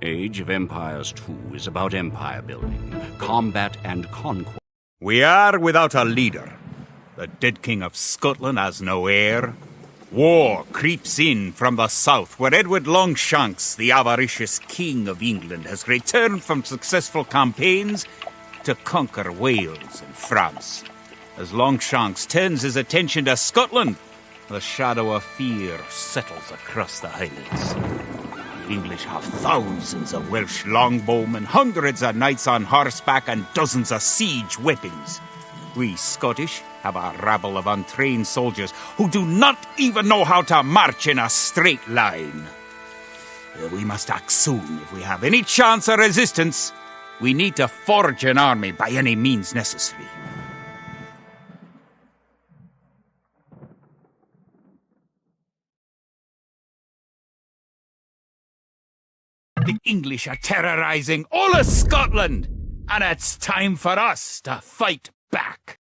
Age of Empires 2 is about empire building, combat and conquest. We are without a leader. The dead King of Scotland has no heir. War creeps in from the south, where Edward Longshanks, the avaricious King of England, has returned from successful campaigns to conquer Wales and France. As Longshanks turns his attention to Scotland, the shadow of fear settles across the Highlands. The English have thousands of Welsh longbowmen, hundreds of knights on horseback, and dozens of siege weapons. We Scottish have a rabble of untrained soldiers who do not even know how to march in a straight line. We must act soon if we have any chance of resistance. We need to forge an army by any means necessary. The English are terrorizing all of Scotland, and it's time for us to fight back.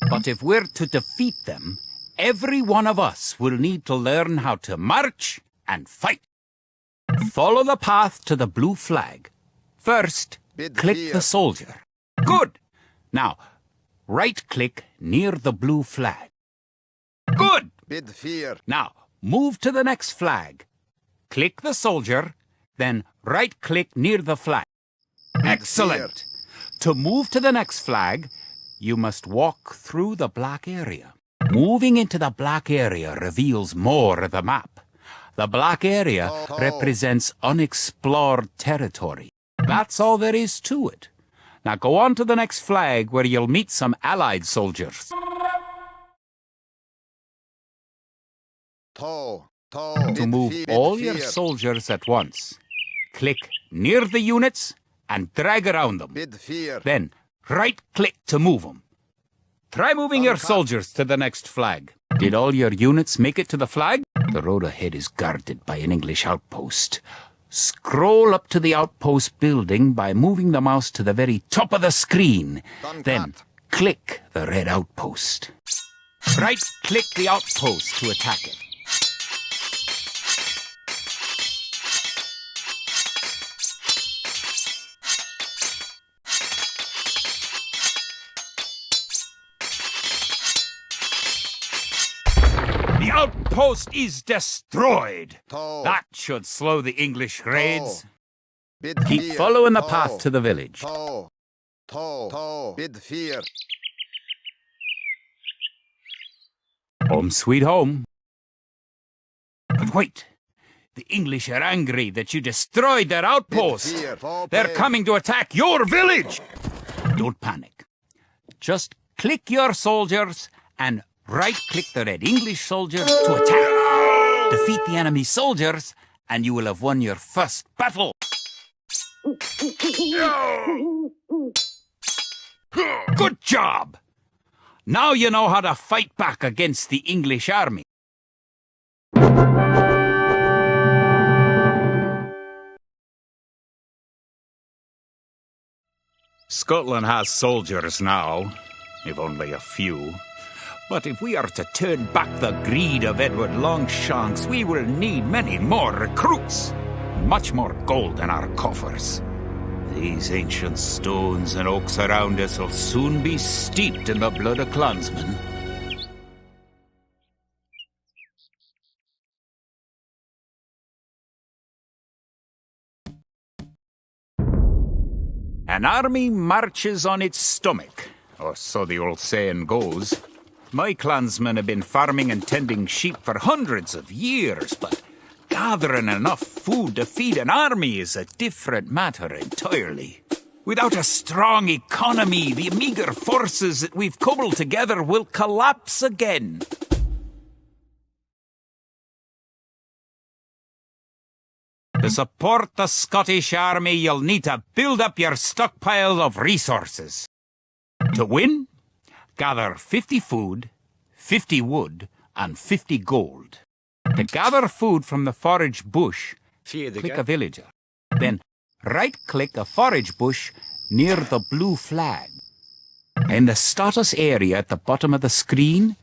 But if we're to defeat them, every one of us will need to learn how to march and fight. Follow the path to the blue flag. First, click the soldier. Good! Now, right-click near the blue flag. Good! Bid fear. Now, move to the next flag. Click the soldier, then right-click near the flag. Excellent! To move to the next flag, you must walk through the black area. Moving into the black area reveals more of the map. The black area represents unexplored territory. That's all there is to it. Now go on to the next flag where you'll meet some Allied soldiers. To move all your soldiers at once, click near the units and drag around them. Then right-click to move them. Try moving your soldiers to the next flag. Did all your units make it to the flag? The road ahead is guarded by an English outpost. Scroll up to the outpost building by moving the mouse to the very top of the screen. Then click the red outpost. Right-click the outpost to attack it. The outpost is destroyed. That should slow the English raids. Keep following the path to the village. Bid fear. Home sweet home. But wait. The English are angry that you destroyed their outpost. They're coming to attack your village. Don't panic. Just click your soldiers and right-click the red English soldiers to attack. Defeat the enemy soldiers, and you will have won your first battle. Good job! Now you know how to fight back against the English army. Scotland has soldiers now, if only a few. But if we are to turn back the greed of Edward Longshanks, we will need many more recruits. Much more gold in our coffers. These ancient stones and oaks around us will soon be steeped in the blood of clansmen. An army marches on its stomach, or so the old saying goes. My clansmen have been farming and tending sheep for hundreds of years, but gathering enough food to feed an army is a different matter entirely. Without a strong economy, the meager forces that we've cobbled together will collapse again. To support the Scottish army, you'll need to build up your stockpile of resources. To win, gather 50 food, 50 wood, and 50 gold. To gather food from the forage bush, click a villager. Then right-click a forage bush near the blue flag. In the status area at the bottom of the screen,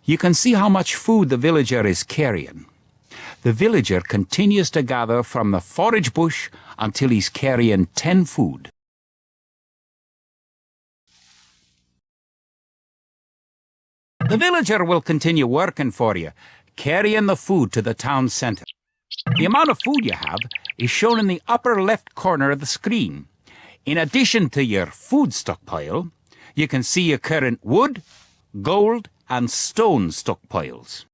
you can see how much food the villager is carrying. The villager continues to gather from the forage bush until he's carrying 10 food. The villager will continue working for you, carrying the food to the town centre. The amount of food you have is shown in the upper left corner of the screen. In addition to your food stockpile, you can see your current wood, gold, and stone stockpiles.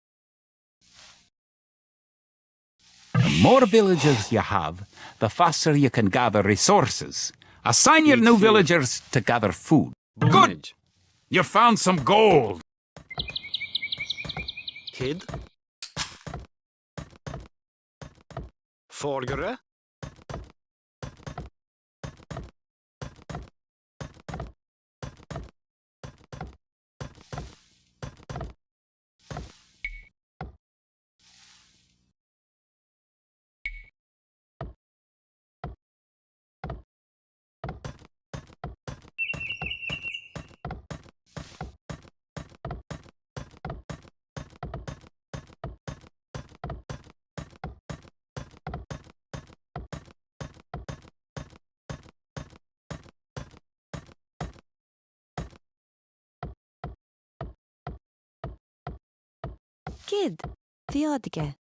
The more villagers you have, the faster you can gather resources. Assign your new villagers to gather food. Good! You found some gold! Kid. Forgere. Kid, theodike.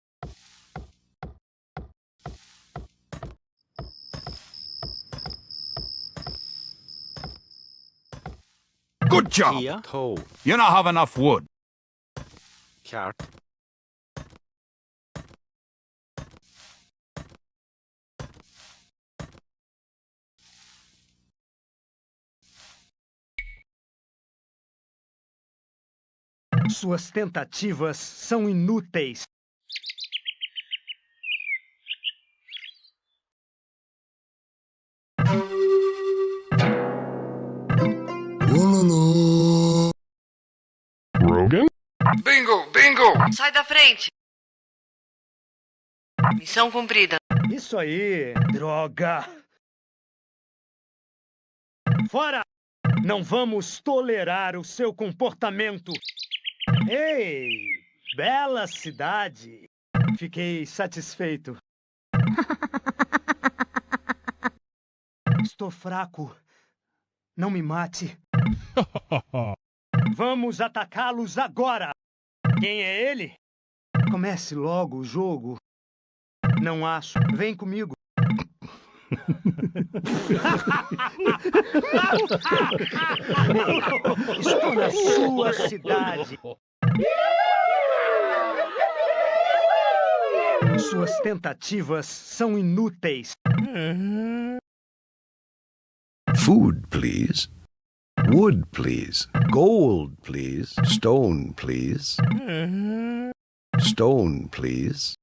Good job! Tia. To. You don't have enough wood. Kjart. Suas tentativas são inúteis. Rogan? Bingo, bingo! Sai da frente! Missão cumprida. Isso aí, droga! Fora! Não vamos tolerar o seu comportamento. Ei, bela cidade. Fiquei satisfeito. Estou fraco. Não me mate. Vamos atacá-los agora. Quem é ele? Comece logo o jogo. Não acho. Vem comigo. Estou na sua cidade. Suas tentativas são inúteis. Food, please. Wood, please. Gold, please. Stone, please. Stone, please.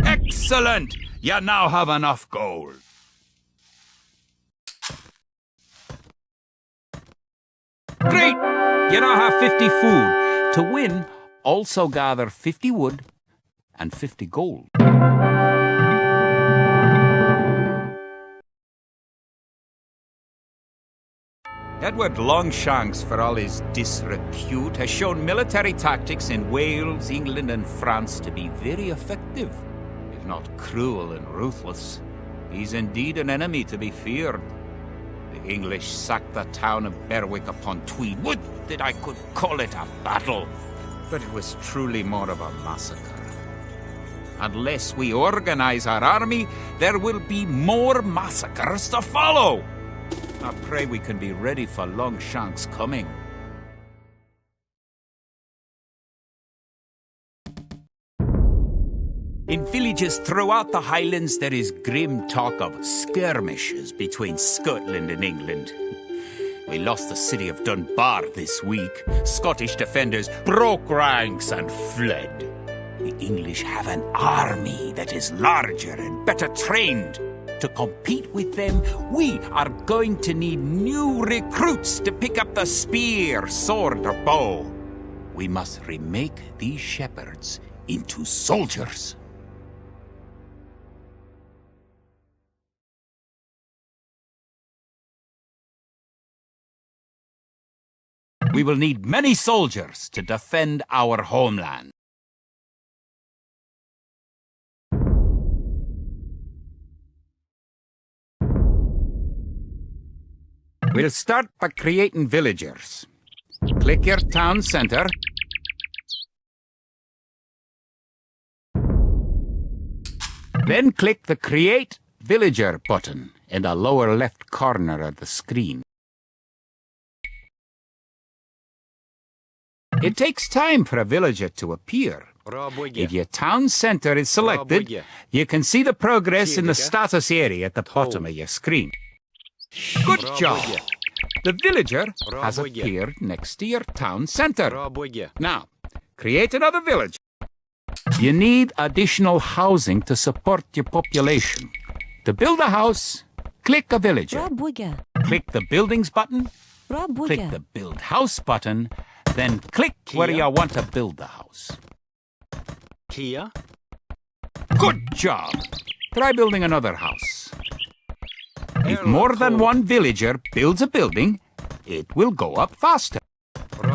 Excellent! You now have enough gold. Great! You now have 50 food. To win, also gather 50 wood and 50 gold. Edward Longshanks, for all his disrepute, has shown military tactics in Wales, England, and France to be very effective, if not cruel and ruthless. He's indeed an enemy to be feared. The English sacked the town of Berwick upon Tweed. Would that I could call it a battle, but it was truly more of a massacre. Unless we organize our army, there will be more massacres to follow. I pray we can be ready for Longshanks' coming. In villages throughout the Highlands, there is grim talk of skirmishes between Scotland and England. We lost the city of Dunbar this week. Scottish defenders broke ranks and fled. The English have an army that is larger and better trained. To compete with them, we are going to need new recruits to pick up the spear, sword, or bow. We must remake these shepherds into soldiers. We will need many soldiers to defend our homeland. We'll start by creating villagers. Click your town center. Then click the Create Villager button in the lower left corner of the screen. It takes time for a villager to appear. If your town center is selected, you can see the progress in the status area at the bottom of your screen. Good job! The villager has appeared next to your town center. Now, create another village. You need additional housing to support your population. To build a house, click a villager. Click the Buildings button, click the Build House button, then click where you want to build the house. Kia. Good job! Try building another house. If more than one villager builds a building, it will go up faster.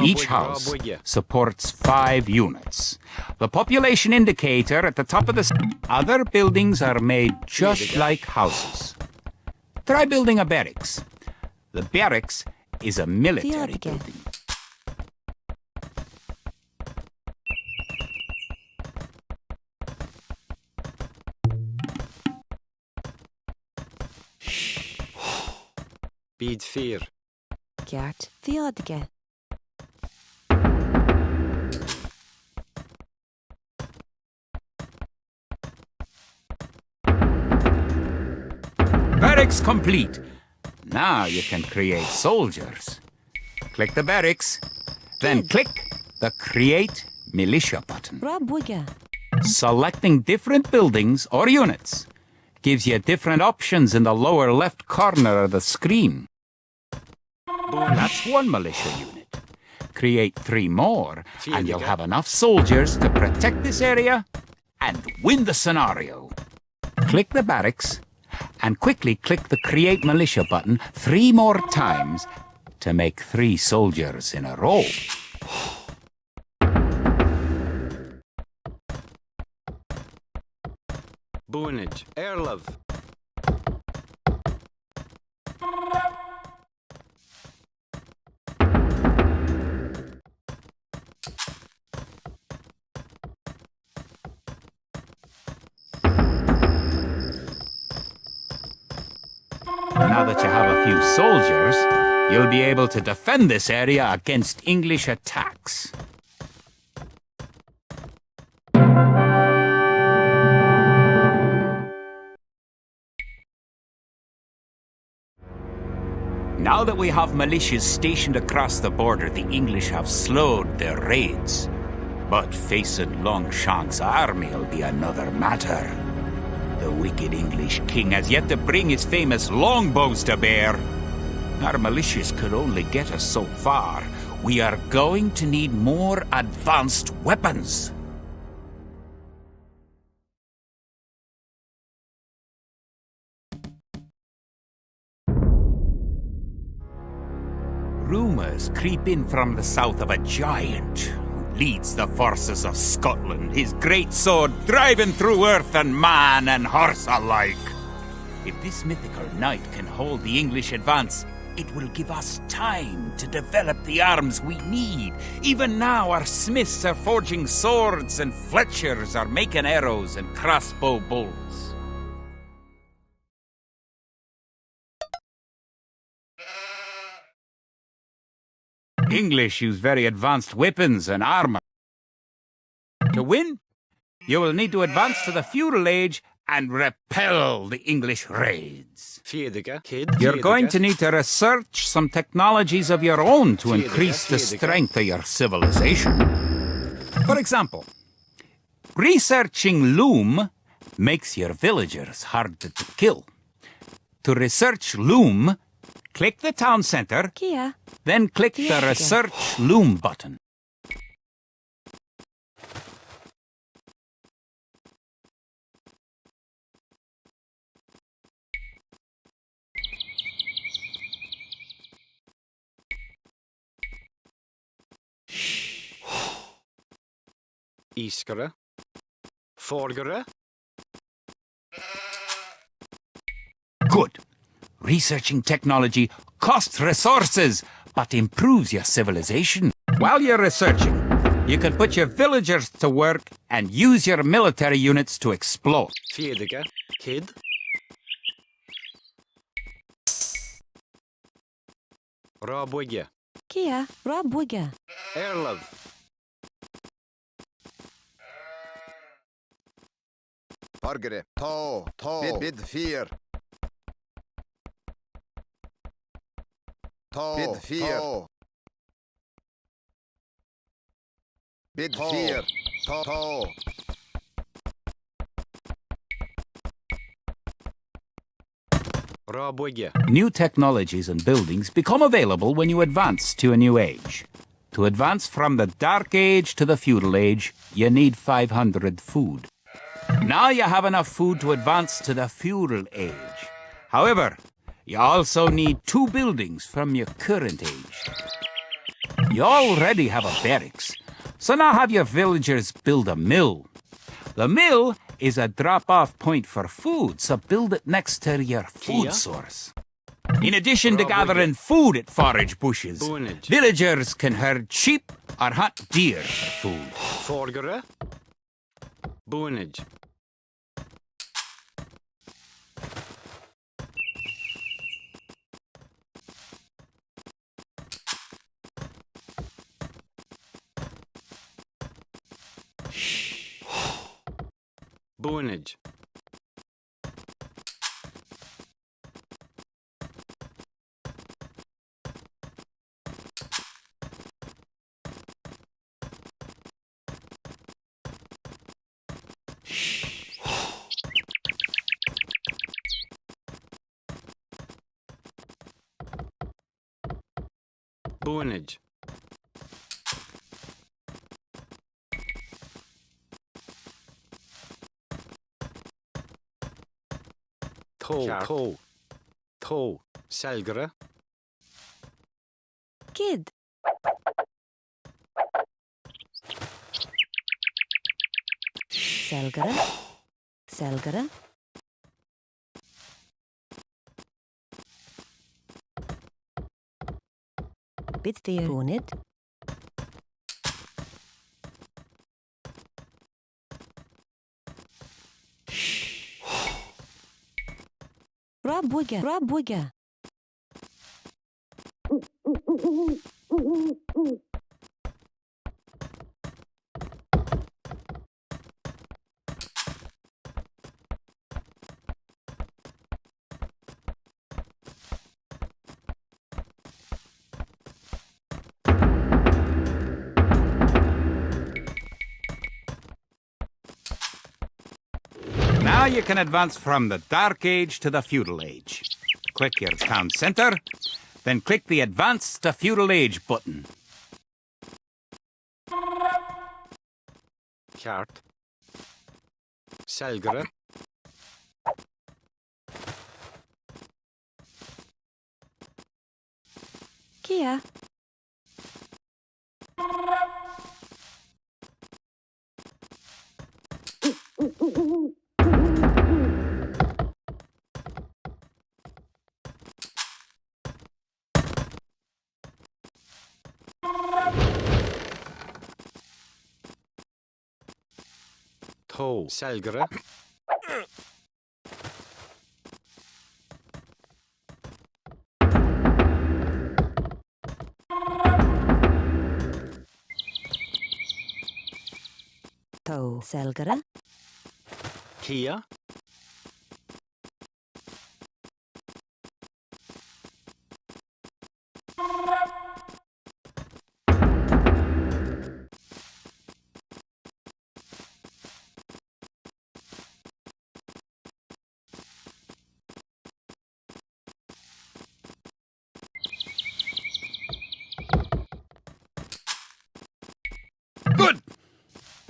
Each house supports 5 units. The population indicator at the top of the other buildings are made just like houses. Try building a barracks. The barracks is a military building. Bíd fear. Ceart the odige. Barracks complete. Now you can create soldiers. Click the barracks, then click the Create Militia button. Selecting different buildings or units gives you different options in the lower left corner of the screen. That's one militia unit. Create 3 more, and you'll have enough soldiers to protect this area and win the scenario. Click the barracks, and quickly click the Create Militia button 3 more times to make 3 soldiers in a row. Boonage. Airlove. Now that you have a few soldiers, you'll be able to defend this area against English attacks. Now that we have militias stationed across the border, the English have slowed their raids. But facing Longshanks' army will be another matter. The wicked English king has yet to bring his famous longbows to bear. Our militias could only get us so far. We are going to need more advanced weapons. Rumours creep in from the south of a giant who leads the forces of Scotland, his great sword driving through earth and man and horse alike. If this mythical knight can hold the English advance, it will give us time to develop the arms we need. Even now our smiths are forging swords and fletchers are making arrows and crossbow bolts. English use very advanced weapons and armor. To win, you will need to advance to the feudal age and repel the English raids. You're going to need to research some technologies of your own to increase the strength of your civilization. For example, researching loom makes your villagers harder to kill. To research loom, click the town center, then click the Research Loom button. Iskere. Forgere. Good. Researching technology costs resources, but improves your civilization. While you're researching, you can put your villagers to work and use your military units to explore. Fedige. Kid. Rabwige. Kia, Rabwiga. Erlov. Fargere, bid fear. Bid fear. Bid fear. Rabwige. New technologies and buildings become available when you advance to a new age. To advance from the Dark Age to the Feudal Age, you need 500 food. Now you have enough food to advance to the Feudal Age. However, you also need 2 buildings from your current age. You already have a barracks, so now have your villagers build a mill. The mill is a drop-off point for food, so build it next to your food Kia? source. In addition to gathering food at forage bushes, Boonage. villagers can herd sheep or hunt deer for food. Forgere. Boonage. Boonage. Boonage. Toe. Selgere. Kid. Selgere. Bitfear unit. Rabwiga. Now you can advance from the Dark Age to the Feudal Age. Click your town center, then click the Advance to Feudal Age button. Kart. Selgere. Kia. Toe. Selgere. Toe. Selgere. Kia. Good!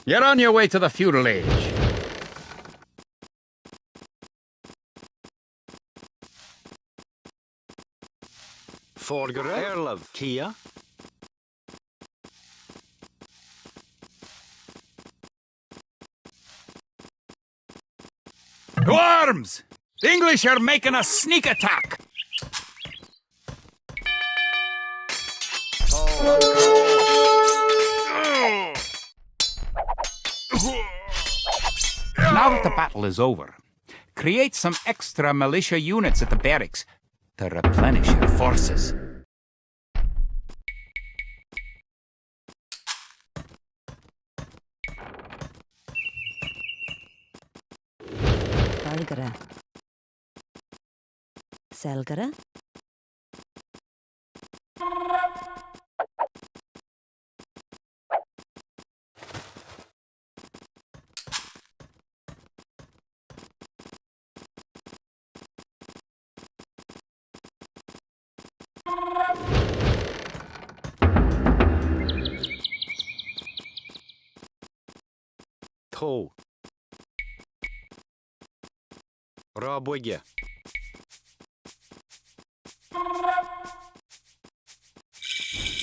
You're on your way to the Feudal Age. Forgere. Erlov. Kia. arms! The English are making a sneak attack! Now that the battle is over, create some extra militia units at the barracks to replenish your forces. Valgara. Selgara. Toe. Raboge.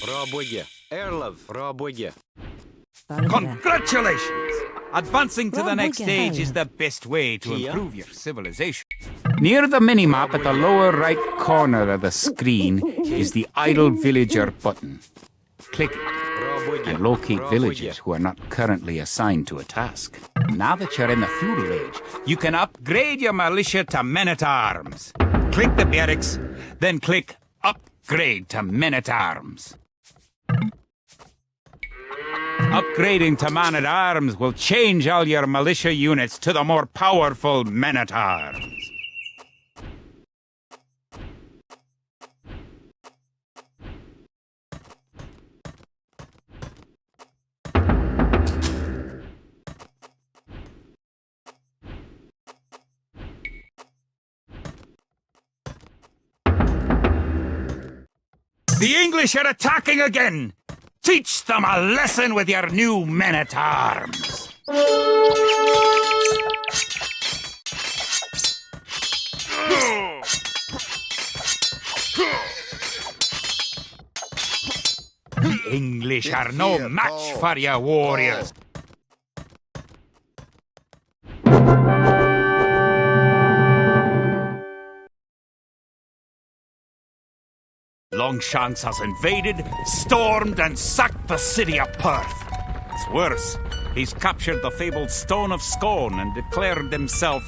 Raboge. Erlov. Raboge. Valgara. Congratulations! Advancing to the next stage is the best way to Kia. improve your civilization. Near the minimap at the lower right corner of the screen is the Idle Villager button. Click it Raboge. and locate villagers who are not currently assigned to a task. Now that you're in the feudal age, you can upgrade your militia to men-at-arms. Click the barracks, then click Upgrade to men-at-arms. Upgrading to man-at-arms will change all your militia units to the more powerful men-at-arms. The English are attacking again! Teach them a lesson with your new men-at-arms! The English are no match for your warriors! Longshanks has invaded, stormed, and sacked the city of Perth. It's worse. He's captured the fabled Stone of Scone and declared himself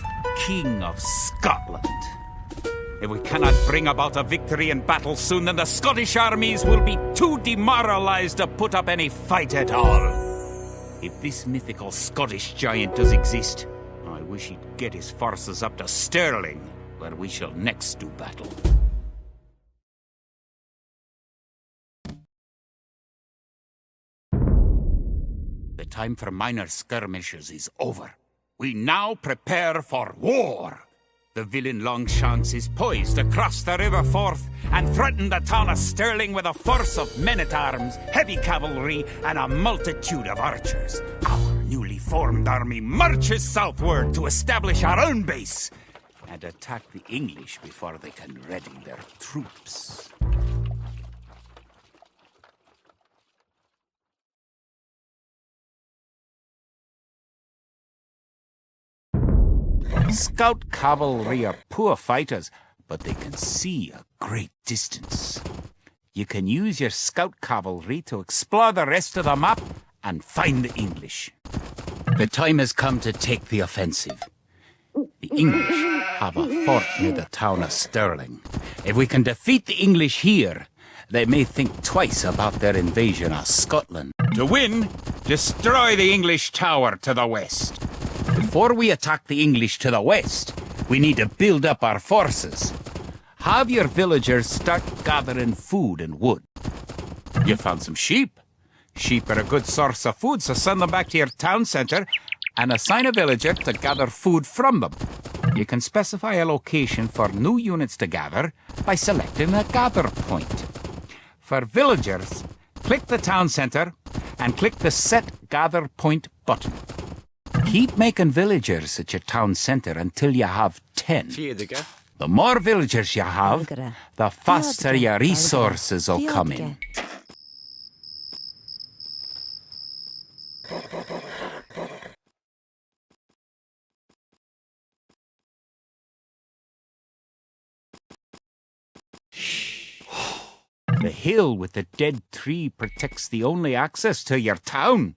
King of Scotland. If we cannot bring about a victory in battle soon, then the Scottish armies will be too demoralized to put up any fight at all. If this mythical Scottish giant does exist, I wish he'd get his forces up to Stirling, where we shall next do battle. The time for minor skirmishes is over. We now prepare for war. The villain Longshanks is poised to cross the River Forth and threaten the town of Stirling with a force of men-at-arms, heavy cavalry, and a multitude of archers. Our newly formed army marches southward to establish our own base and attack the English before they can ready their troops. Scout cavalry are poor fighters, but they can see a great distance. You can use your scout cavalry to explore the rest of the map and find the English. The time has come to take the offensive. The English have a fort near the town of Stirling. If we can defeat the English here, they may think twice about their invasion of Scotland. To win, destroy the English tower to the west. Before we attack the English to the west, we need to build up our forces. Have your villagers start gathering food and wood. You found some sheep. Sheep are a good source of food, so send them back to your town centre and assign a villager to gather food from them. You can specify a location for new units to gather by selecting a gather point. For villagers, click the town centre and click the Set Gather Point button. Keep making villagers at your town centre until you have 10. Fjedika. The more villagers you have, the faster your resources will come in. hill with the dead tree protects the only access to your town.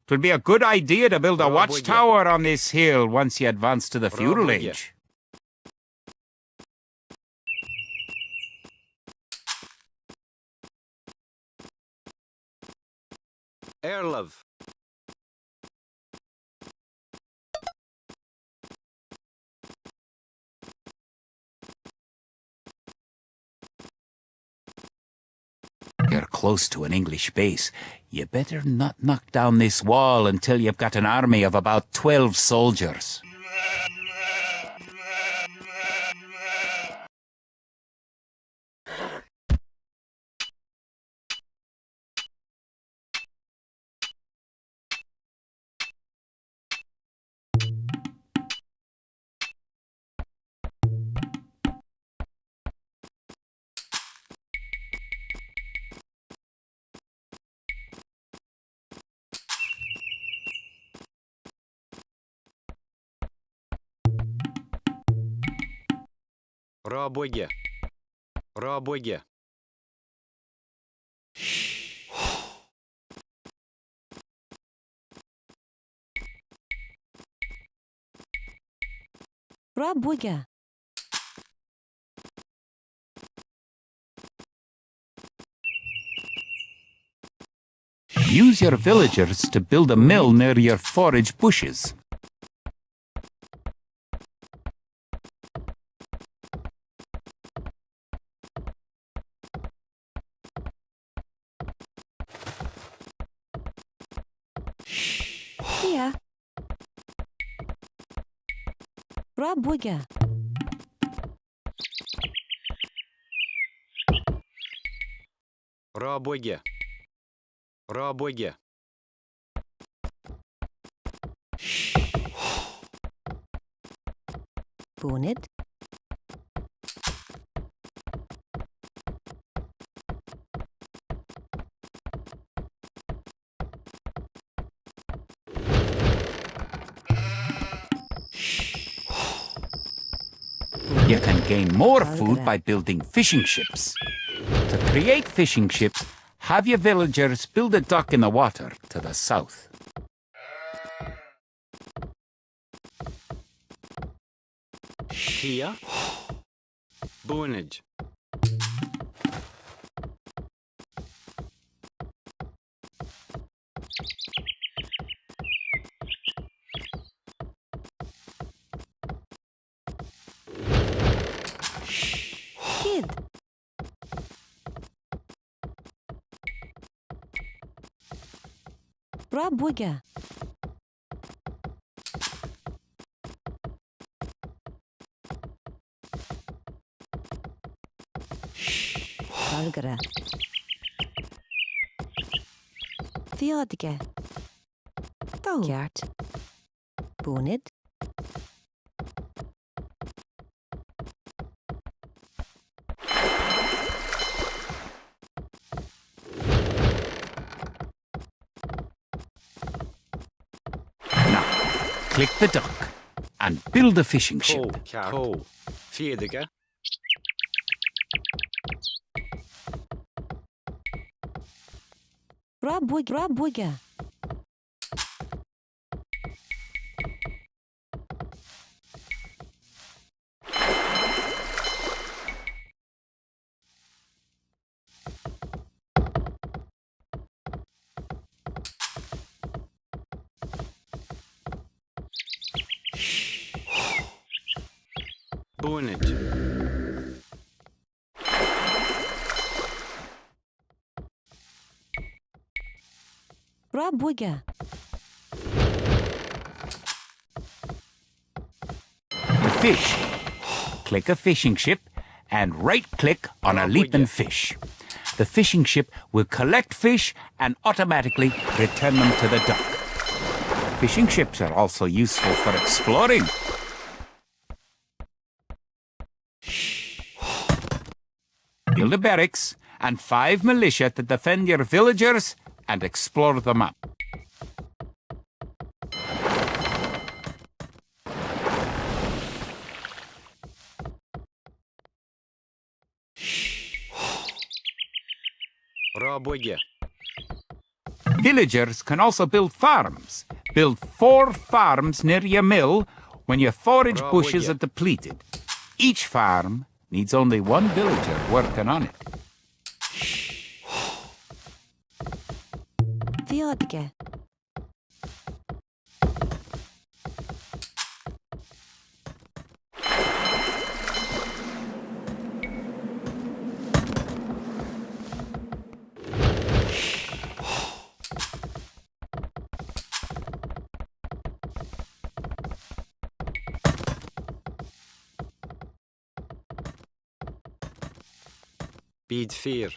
'Twould be a good idea to build a watchtower on this hill once you advance to the feudal age. Erlov. You're close to an English base. You better not knock down this wall until you've got an army of about 12 soldiers. Рабоге. Рабоге. Рабоге. Use your villagers to build a mill near your forage bushes. Here. Рабоге. Рабоге. Рабоге. Boned. You can gain more food by building fishing ships. To create fishing ships, have your villagers build a dock in the water to the south. Here. Bonage. Kid. Рабоге. Valgara. Theodige. Gjart. Boned. Now, click the dock and build a fishing ship. Ko. Fedige. Рабоге. Bonage. Рабоге. To fish, click a fishing ship and right-click on a leaping fish. The fishing ship will collect fish and automatically return them to the dock. Fishing ships are also useful for exploring. Build a barracks and 5 militia to defend your villagers and explore the map. Raboge. Villagers can also build farms. Build 4 farms near your mill when your forage Bravo, bushes yeah. are depleted. Each farm needs only 1 villager working on it. Theodge. Bid 4.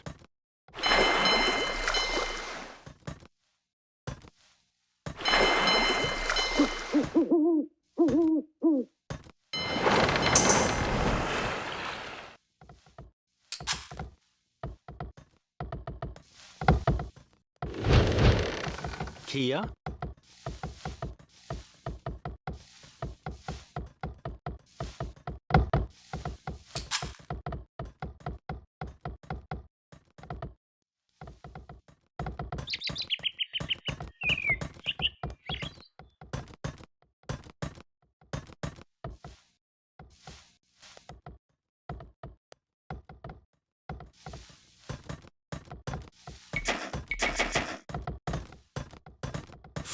Kia.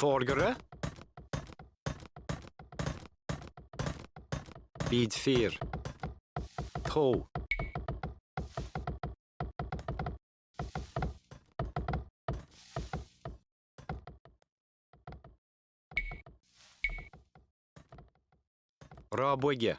Forgere. Bid 4. To. Raboge.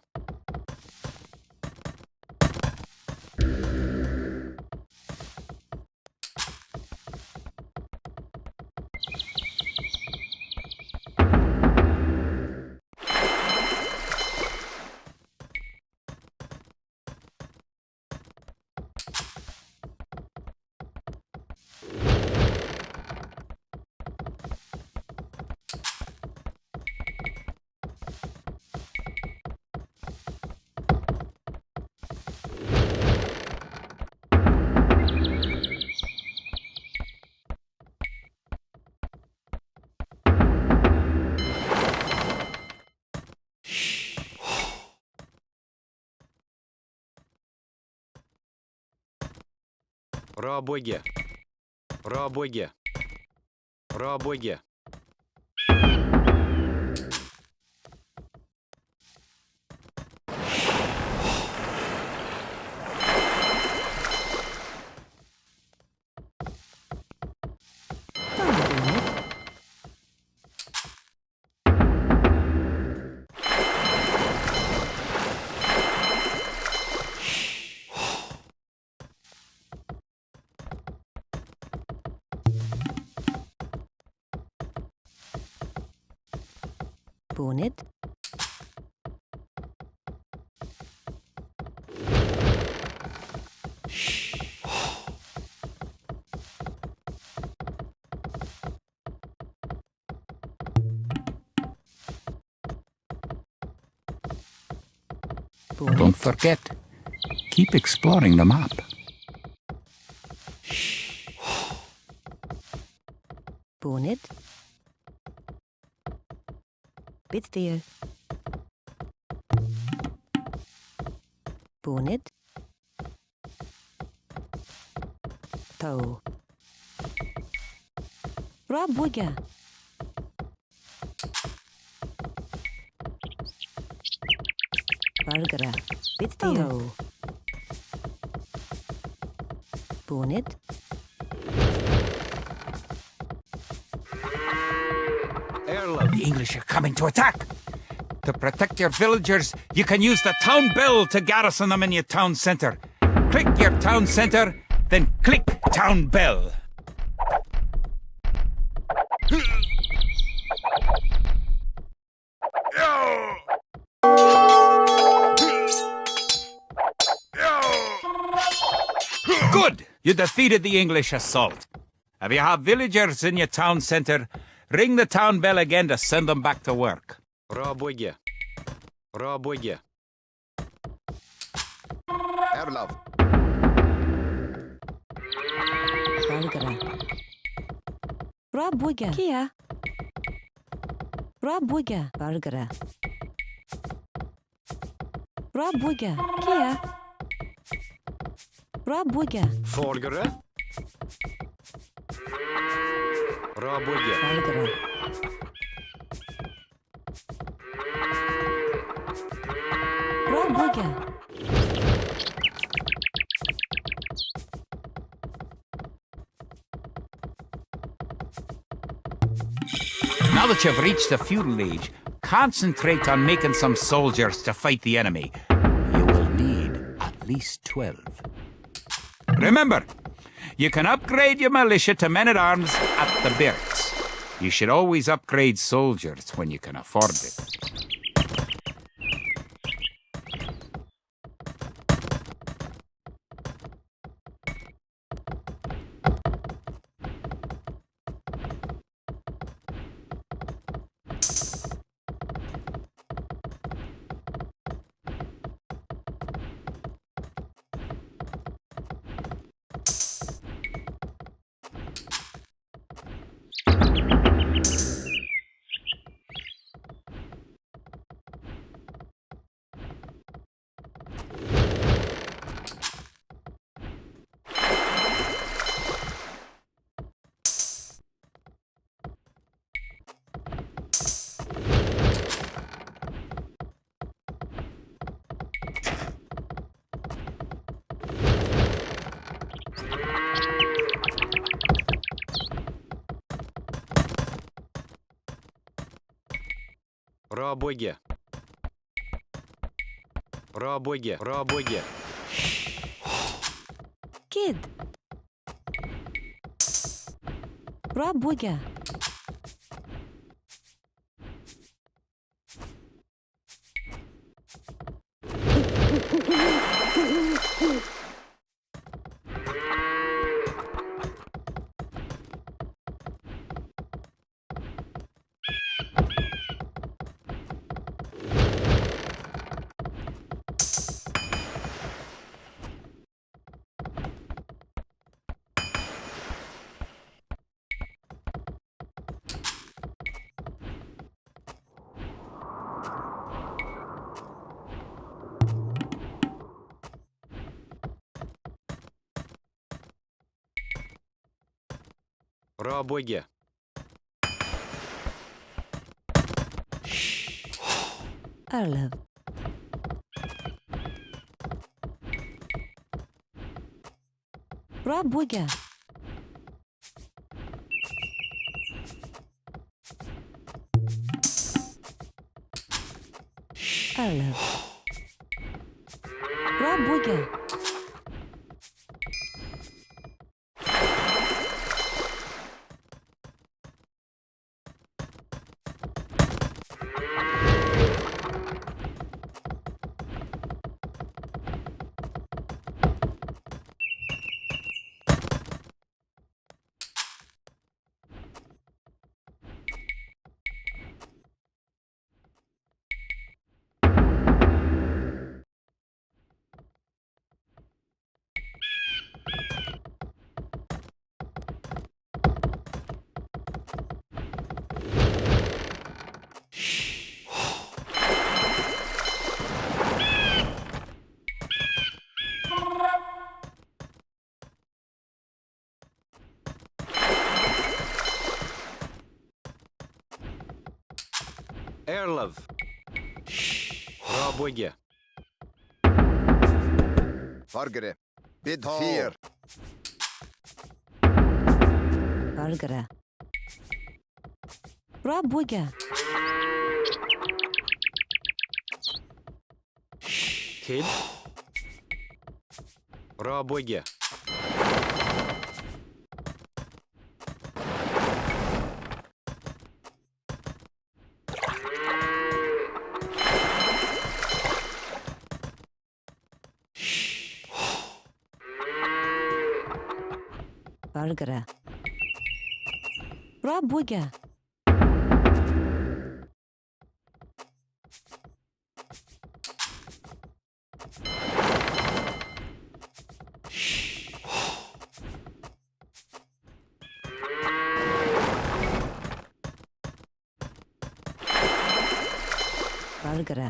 Raboge. Raboge. Raboge. Bonnet. Don't forget, keep exploring the map. Bonnet. Bid 4. Bonnet. To. Raboge. Bargara. Bid 4. Bonnet. The English are coming to attack. To protect your villagers, you can use the town bell to garrison them in your town centre. Click your town centre, then click town bell. Good! You defeated the English assault. If you have villagers in your town centre, ring the town bell again to send them back to work. Raboge. Raboge. Erlov. Rabuga. Kia. Rabuga. Burgera. Rabuga. Kia. Rabuga. Folgere. Rabuga. Burgera. Rabuga. Now that you've reached the feudal age, concentrate on making some soldiers to fight the enemy. You will need at least 12. Remember, you can upgrade your militia to men-at-arms at the barracks. You should always upgrade soldiers when you can afford it. Rabuga. Rabuga. Rabuga. Kid. Rabuga. Rabuga. Arlev. Rabuga. Arlev. Rabuga. Erlev. Rabuga. Burgere. Bid fear. Burgera. Rabuga. Kid. Rabuga. Burgera. Rabuga. Fargara.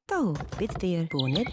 Tau, bitteer, bonnet.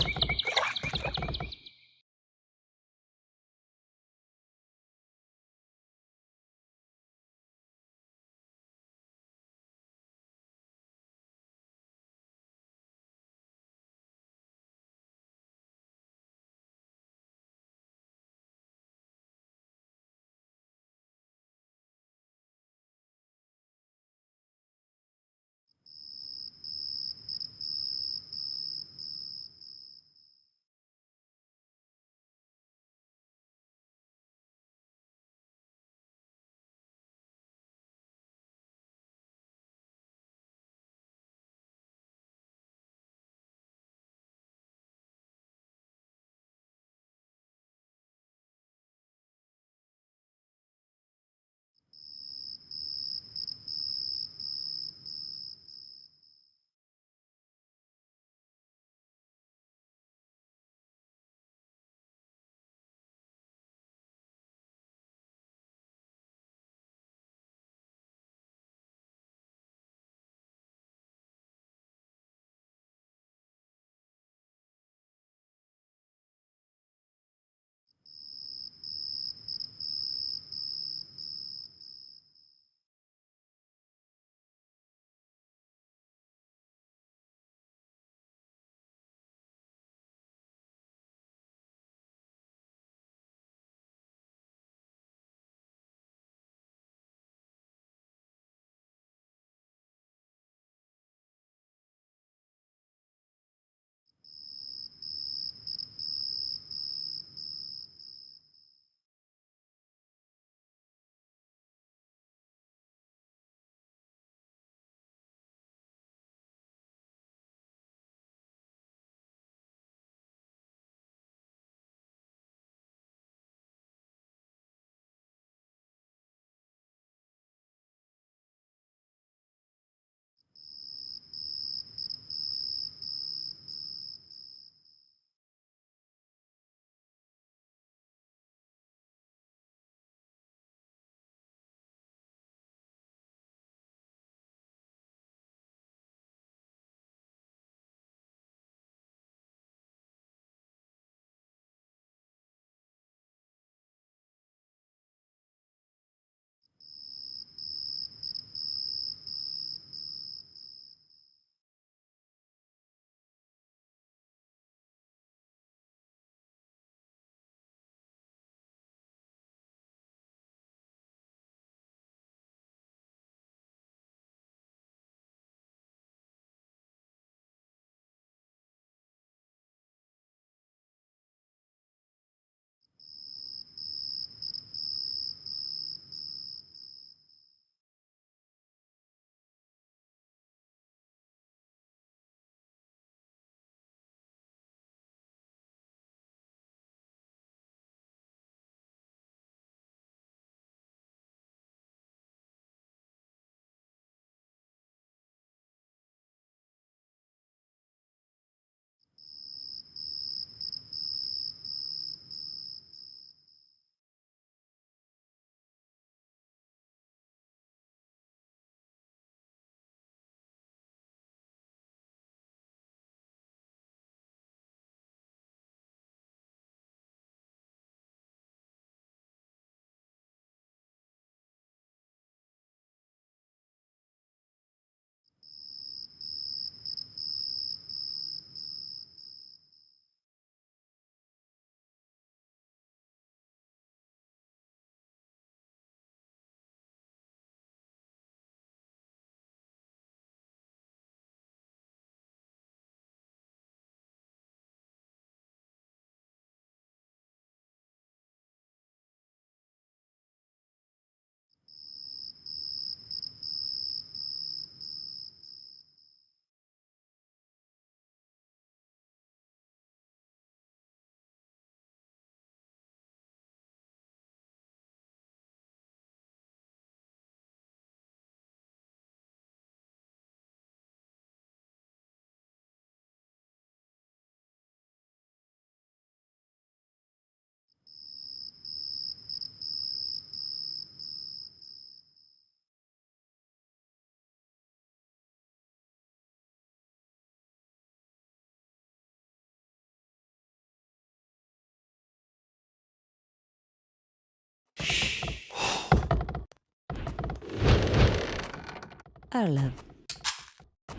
Arlev.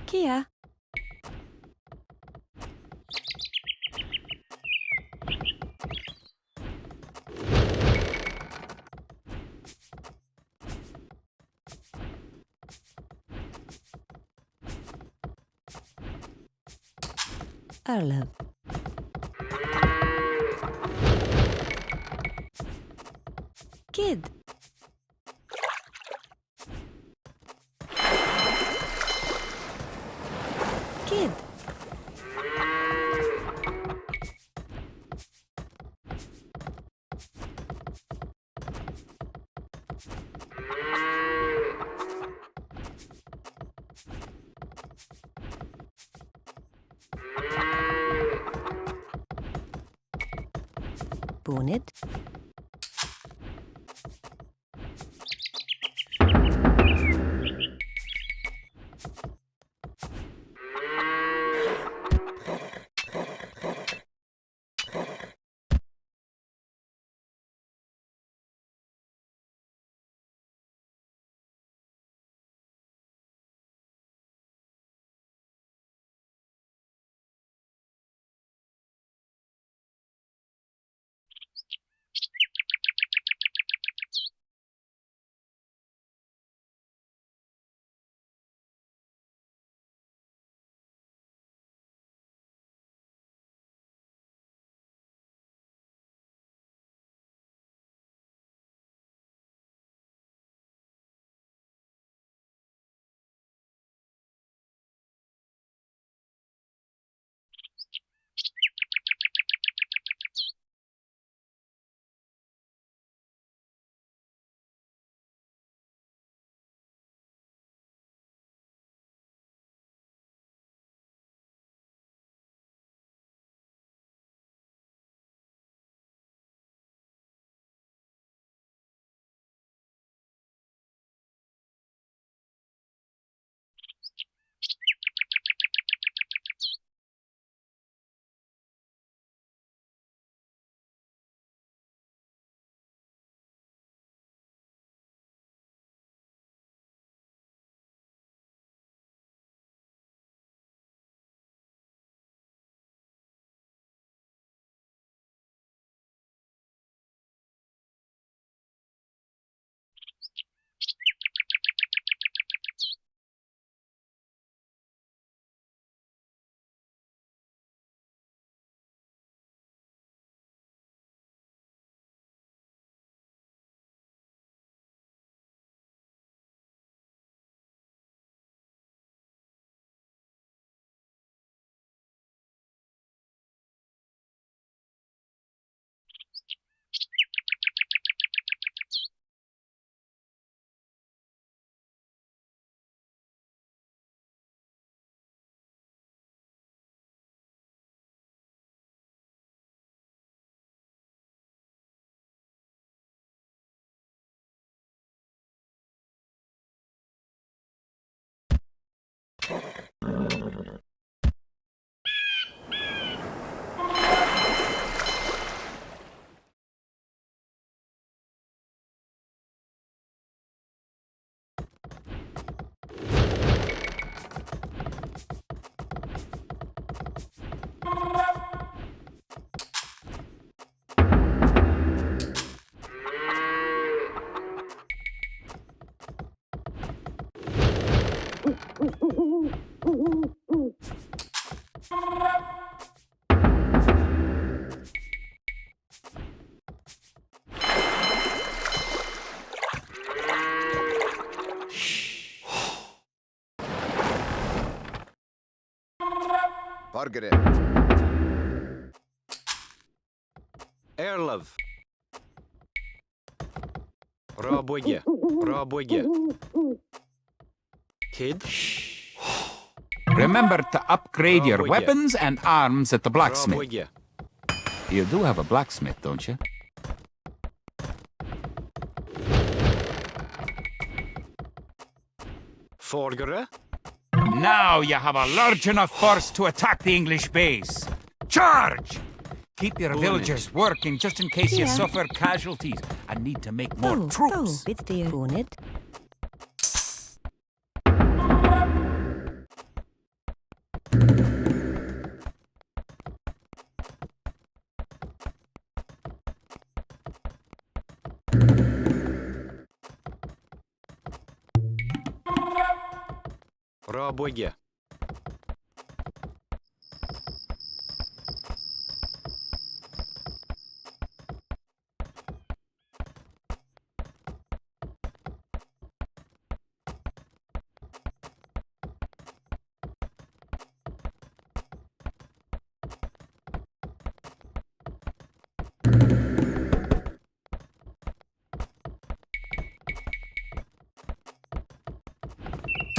Kia. Arlev. Kid. Kid. Bonnet. Fargere. Erlev. Raböge. Raböge. Kid. Remember to upgrade your weapons and arms at the blacksmith. Raböge. You do have a blacksmith, don't you? Fargere. Now you have a large enough force to attack the English base. Charge! Keep your villagers working just in case you Yeah. suffer casualties and need to make more troops. Bit dear bonnet. Rabåge.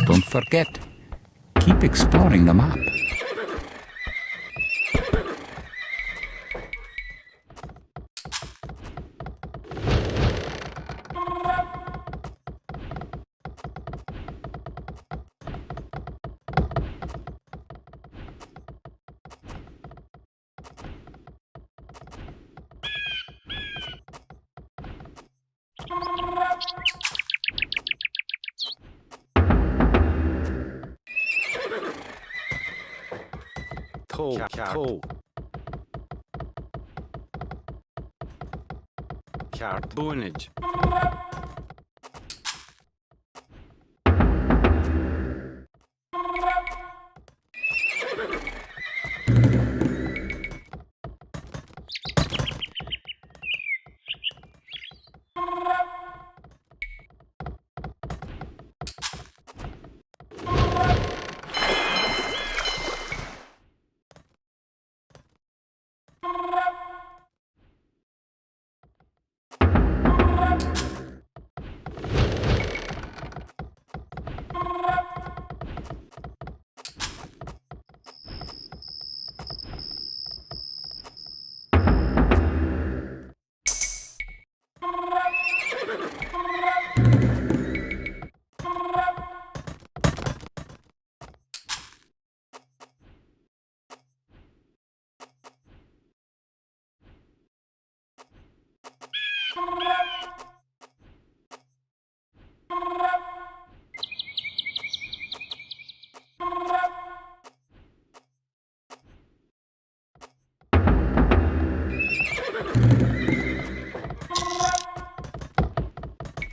Don't forget, keep exploring the map. Toe. Karbonage.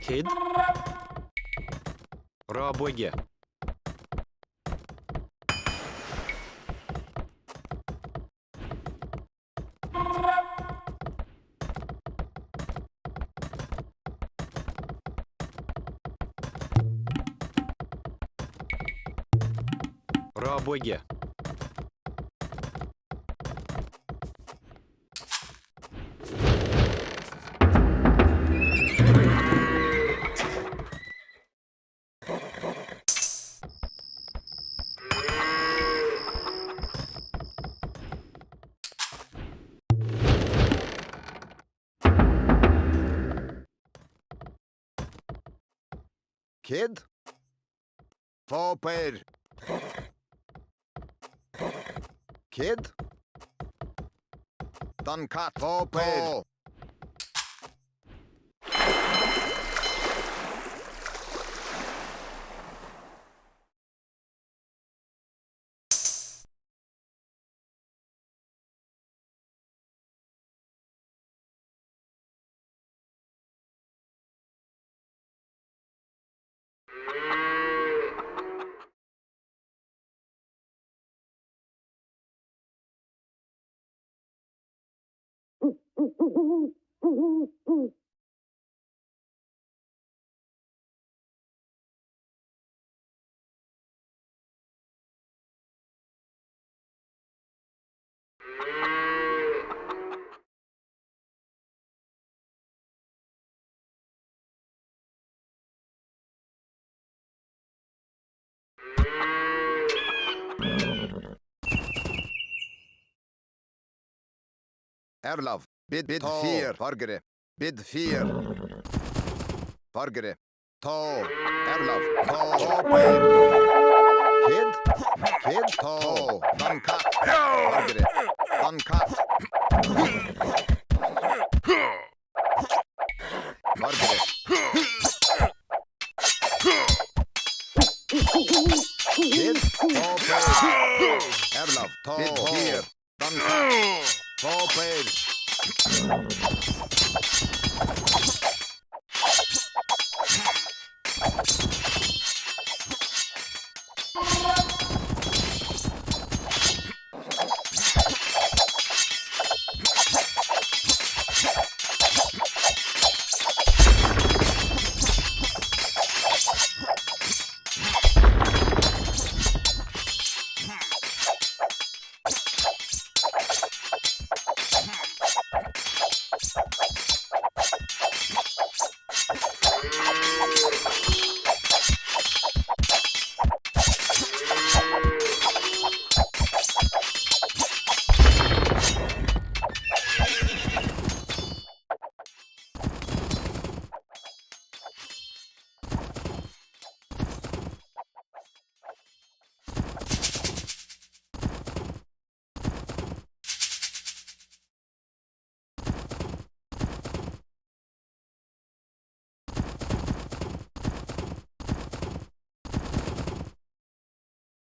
Kid. Rabåge. Rabåge. Kid. Fåper. Kid. Dan kat. Fåper. Erlav. Bid fear. Fargere. Bid fear. Fargere. To. Erlav. To. Kid. Kid. To. Dan kat. Fargere. Dan kat. Fargere. Kid. To. Erlav. To. Bid fear. Dan kat. Fåper.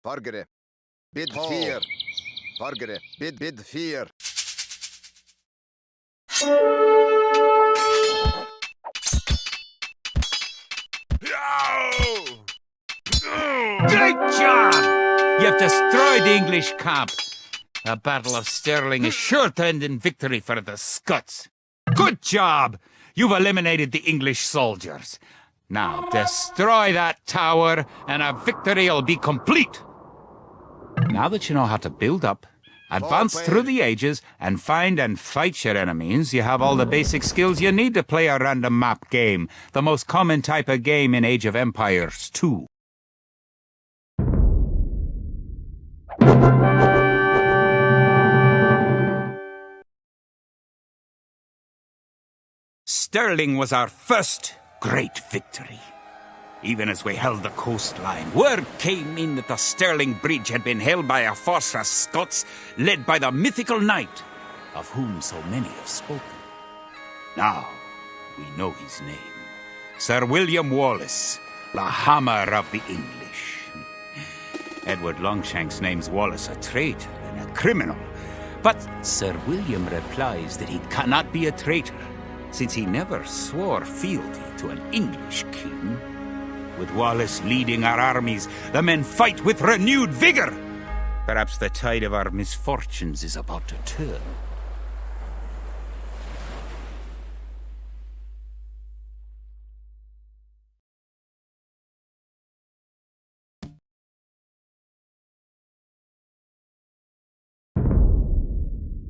Fargere. Bid fear. Fargere. Bid fear. Great job! You've destroyed the English camp. The Battle of Stirling is sure to end in victory for the Scots. Good job! You've eliminated the English soldiers. Now destroy that tower and a victory will be complete. Now that you know how to build up, advance through the ages, and find and fight your enemies, you have all the basic skills you need to play a random map game, the most common type of game in Age of Empires 2. Stirling was our first great victory. Even as we held the coastline, word came in that the Stirling Bridge had been held by a force of Scots led by the mythical knight, of whom so many have spoken. Now we know his name. Sir William Wallace, the Hammer of the English. Edward Longshanks names Wallace a traitor and a criminal, but Sir William replies that he cannot be a traitor, since he never swore fealty to an English king. With Wallace leading our armies, the men fight with renewed vigor. Perhaps the tide of our misfortunes is about to turn.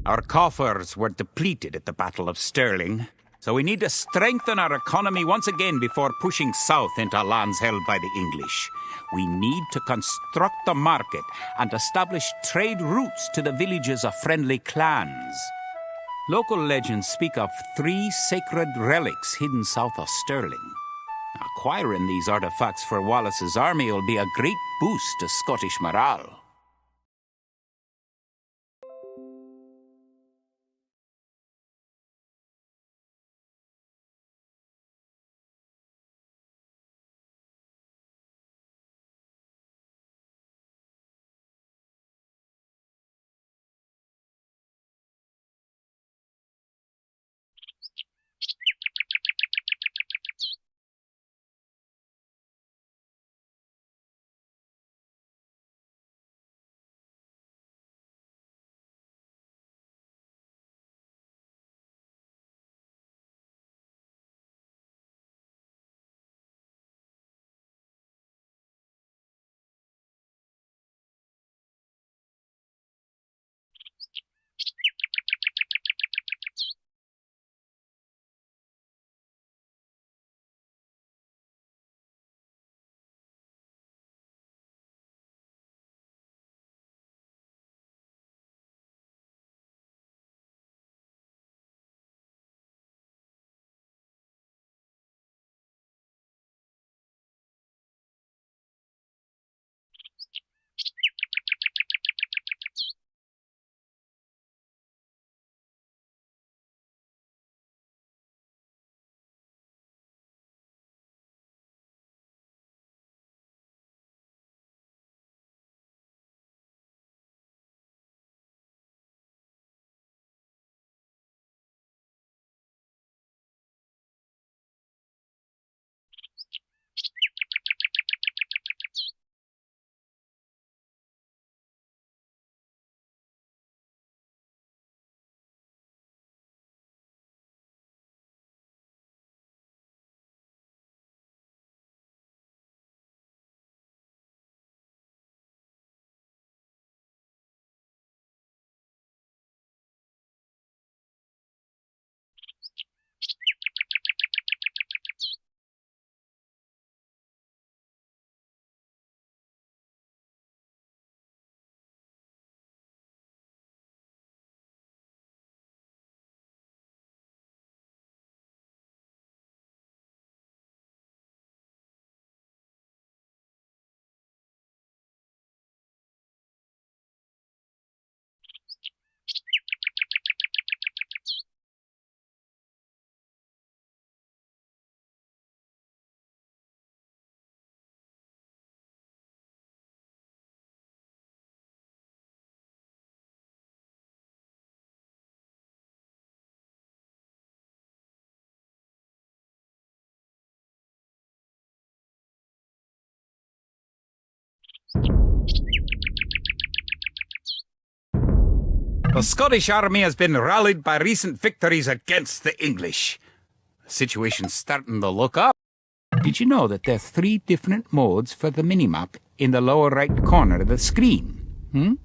Our coffers were depleted at the Battle of Stirling, so we need to strengthen our economy once again before pushing south into lands held by the English. We need to construct the market and establish trade routes to the villages of friendly clans. Local legends speak of 3 sacred relics hidden south of Stirling. Acquiring these artifacts for Wallace's army will be a great boost to Scottish morale. The Scottish army has been rallied by recent victories against the English. The situation's starting to look up. Did you know that there are 3 different modes for the minimap in the lower right corner of the screen?